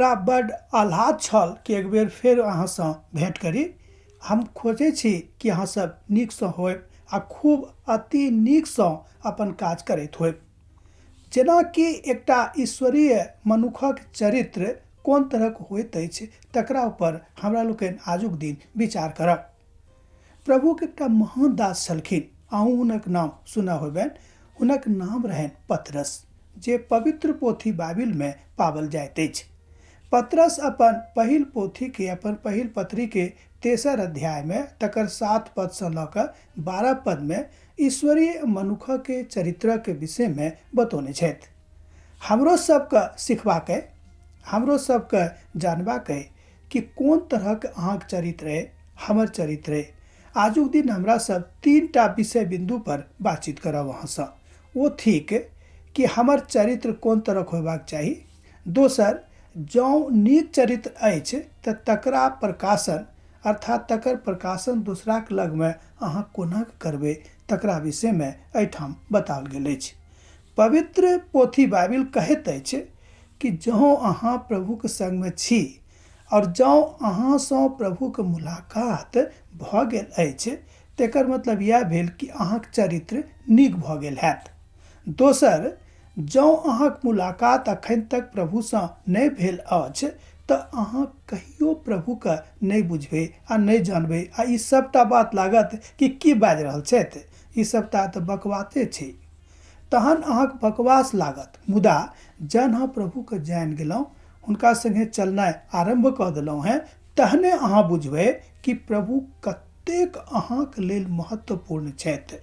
हमरा बड़ आह्लाद छल कि एक बेर फेर अहाँसँ भेँट करी। हम खोजै छी कि अहाँ सब नीकसँ होयब आ खूब अति नीकसँ अपन काज करैत होयब। जेना कि एकटा ईश्वरीय मनुखक चरित्र कोन तरहक होइत अछि तकरा ऊपर हमरा लोकनि आजुक दिन विचार करब। प्रभुक एकटा महान दास छलखिन, अहूँ हुनक नाम सुना होबनि। हुनक नाम रहनि पतरस, जे पवित्र पोथी बाइबिलमे पावल जाइत अछि। पतरस अपन पहिल पोथी के, अपन पहिल पत्री के 3 अध्याय में तकर 7 पद से लऽ कऽ 12 पद में ईश्वरीय मनुख के चरित्र के विषय में बतौने छथि। हमरो सबके सिखबाके, हमरो सबके जानबाके कि कोन तरहक अहाँक चरित्र है, हमर चरित्र है। आजुक दिन हमरा सब 3टा विषय बिंदु पर बातचीत करब अहाँसँ। ओ ठीक कि हमर चरित्र कोन तरहक होयबाक चाही। दोसर, जँ नीक चरित्र अछि तऽ तकरा प्रकाशन अर्थात तकर प्रकाशन दोसराक लगमे अहाँ कोना करबै तकरा विषयमे एहिठाम बताओल गेल अछि। पवित्र पोथी बाइबिल कहैत अछि कि जँ अहाँ प्रभुक संगमे छी और जँ अहाँसँ प्रभुक मुलाकात भऽ गेल अछि तेकर मतलब यह भेल कि अहाँक चरित्र नीक भऽ गेल हैत। दोसर, जँ अहाँक मुलाकात अखन तक प्रभुसँ नहि भेल अछि तऽ अहाँ कहियो प्रभुके नहि बुझबै आ नहि जानबै आ ई सबटा बात लागत कि की बाजि रहल छथि, ई सबटा तऽ बकवासे छै। तहन अहाँक बकवास लागत। मुदा जहन अहाँ प्रभुके जानि गेलहुँ, हुनका संगे चलनाइ आरंभ कऽ देलहुँ हैं, तहने अहाँ बुझबै कि प्रभु कतेक अहाँक लेल महत्वपूर्ण छथि।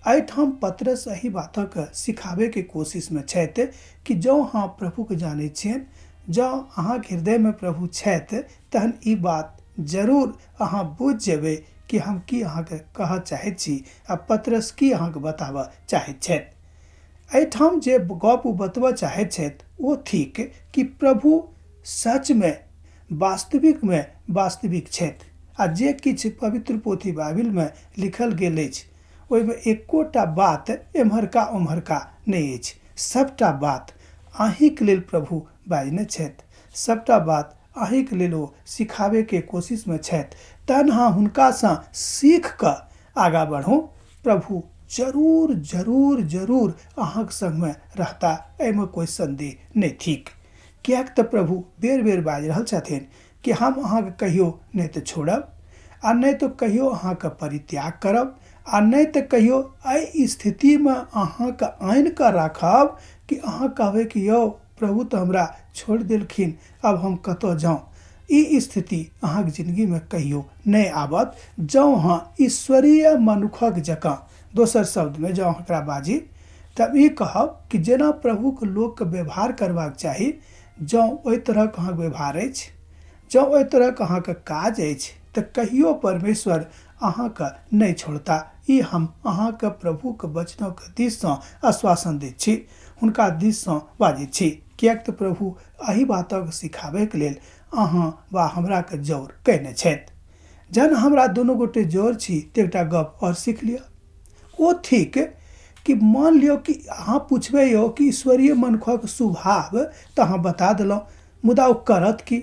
एहिठाम पतरस एही बातक सिखाबैके कोशिशमे छथि कि जँ अहाँ प्रभुके जानै छियनि, जँ अहाँके हृदयमे प्रभु छथि, तहन ई बात जरूर अहाँ बुझि जेबै कि हम की अहाँके कहऽ चाहैत छी आ पतरस की अहाँके बताबऽ चाहैत छथि। एहिठाम जे गप बतबऽ चाहैत छथि ओ थिक कि प्रभु सचमे वास्तविक छथि आ जे किछु पवित्र पोथी बाइबिलमे लिखल गेल अछि ओहिमे एकोटा बात एम्हरका ओम्हरका नहि अछि। सबटा बात अहींके लेल प्रभु बाजने छथि, सबटा बात अहींके लेल ओ सिखाबैके कोशिशमे छथि। तहन अहाँ हुनकासँ सीख कऽ आगाँ बढ़ू। प्रभु जरूर जरूर जरूर अहाँक संगमे रहता, एहिमे कोई संदेह नहि थिक। किएक तऽ प्रभु बेर बेर बाजि रहल छथिन कि हम अहाँके कहियो नहि तऽ छोड़ब आ नहि तो कहियो अहाँके परित्याग करब आ नहीं तो कहियो एहि स्थितिमे अहाँके आनि कऽ राखब कि अहाँ कहबै कि यौ प्रभु तो हमरा छोड़ देलखिन, अब हम कतऽ जाऊँ। ई स्थिति अहाँके जिंदगीमे कहियो नहीं आबत जँ अहाँ ईश्वरीय मनुखक जकाँ, दोसर शब्दमे जँ एकरा बाजी तब ई कहब कि जेना प्रभुके लोकके व्यवहार करबाक चाही, जँ ओहि तरहक अहाँके व्यवहार अछि, जँ ओहि तरहक अहाँके काज अछि तऽ कहियो परमेश्वर अहाँके नहीं छोड़ता। ई हम अहाँके प्रभुके वचनक दिससँ आश्वासन दैत छी, हुनका दिससँ बाजैत छी। किएक तऽ प्रभु एही बातक सिखाबैके लेल अहाँ वा हमराके जोर कयने छथि। जहन हमरा दुनू गोटे जोर छी तऽ एकटा गप और सीख लिअ। ओ थिक कि मान लियो कि अहाँ पुछबै यौ कि ईश्वरीय मनुखक स्वभाव तऽ अहाँ बता देलहुँ, मुदा ओ करत की?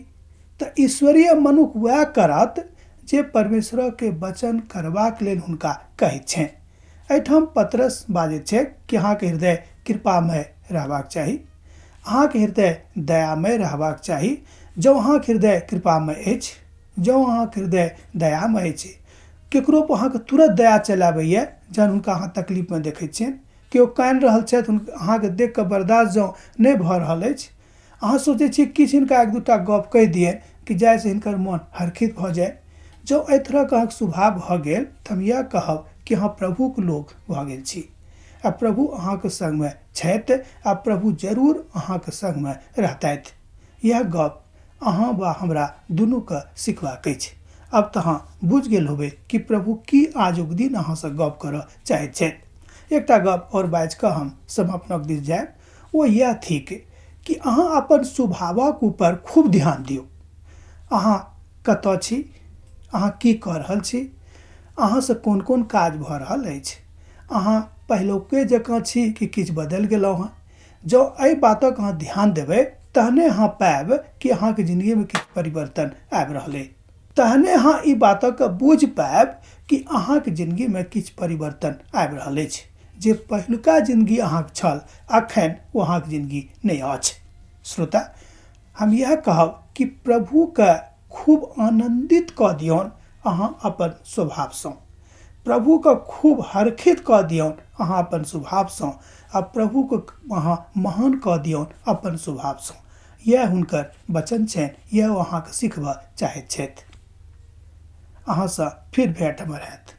तऽ ईश्वरीय मनुख वएह करत जे परमेश्वरके वचन करबाक लेल हुनका कहैत छनि। एहिठाम पतरस बाजैत छै कि अहाँके हृदय कृपामय रहबाक चाही, अहाँके हृदय दयामय रहबाक चाही। जँ अहाँके हृदय कृपामय अछि, जँ अहाँके हृदय दयामय अछि, केकरो पर अहाँके तुरंत दया चलि आबैए जहन हुनका अहाँ तकलीफमे देखैत छियनि। केओ कानि रहल छथि, अहाँके देख कऽ बर्दाश्त जँ नहि भऽ रहल अछि, अहाँ सोचै छियै किछु हिनका एक दूटा गप कहि दियनि कि जाहिसँ हिनकर मोन हरखित भऽ जाए। जँ एहि तरहक अहाँके स्वभाव भऽ गेल तऽ हम इएह कहब कि अहाँ प्रभुके लोक भऽ गेल छी आ प्रभु अहाँके संगमे छथि आ प्रभु जरूर अहाँके संगमे रहतथि। यह गप अहाँ वा हमरा दुनूके सिखबाक अछि। अब तऽ अहाँ बुझि गेल होबै कि प्रभु की आजुक दिन अहाँसँ गप करऽ चाहैत छथि। एकटा गप और बाजि कऽ हम समापनक दिस जायब। ओ यह थिक कि अहाँ अपन स्वभावक ऊपर खूब ध्यान दियौ। अहाँ कतऽ छी, अहाँ की कऽ रहल छी, अहाँसँ कोन कोन काज भऽ रहल अछि, अहाँ पहिलुके जकाँ छी कि किछु बदलि गेलहुँ हँ। जँ एहि बातक अहाँ ध्यान देबै तहने अहाँ पाएब कि अहाँके जिंदगी में किछु परिवर्तन आबि रहलै। तहने अहाँ ई बातक बूझ पाएब कि अहाँके जिंदगी में किछु परिवर्तन आबि रहल अछि। जे पहिलुका जिंदगी अहाँके छल अखन ओ अहाँके जिंदगी नहीं अछि। श्रोता, हम यह कहब कि प्रभु के खूब आनंदित कऽ दियौन अहाँ अपन स्वभावसँ। प्रभु के खूब हर्षित कऽ दियौन अहाँ अपन स्वभावसँ। आ प्रभु को अहाँ महान कऽ दियौन अपन स्वभावसँ। यह हुनकर वचन छनि, यह अहाँके सिखबऽ चाहैत छथि। अहाँसँ फिर भेंट हमर हैत।